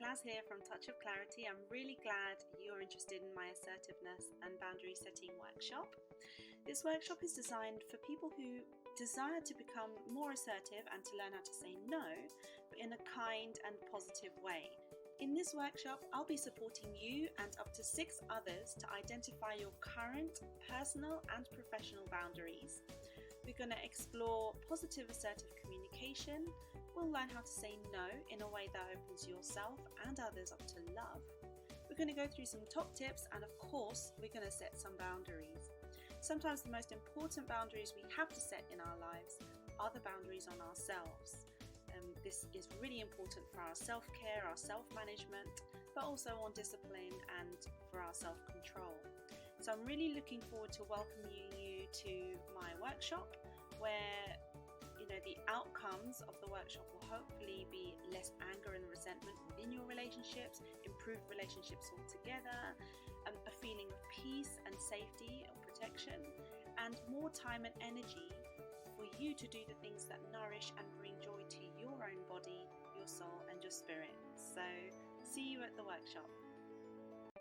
Claz here from Touch of Clarity. I'm really glad you're interested in my Assertiveness and Boundary Setting Workshop. This workshop is designed for people who desire to become more assertive and to learn how to say no, but in a kind and positive way. In this workshop, I'll be supporting you and up to 6 others to identify your current personal and professional boundaries. We're going to explore positive assertive communication. We'll learn how to say no in a way that opens yourself and others up to love. We're going to go through some top tips, and of course, we're going to set some boundaries. Sometimes the most important boundaries we have to set in our lives are the boundaries on ourselves. This is really important for our self-care, our self-management, but also on discipline and for our self-control. So I'm really looking forward to welcoming you to my workshop, where the outcomes of the workshop will hopefully be less anger and resentment within your relationships, improved relationships altogether, a feeling of peace and safety and protection, and more time and energy for you to do the things that nourish and bring joy to your own body, your soul and your spirit. So see you at the workshop.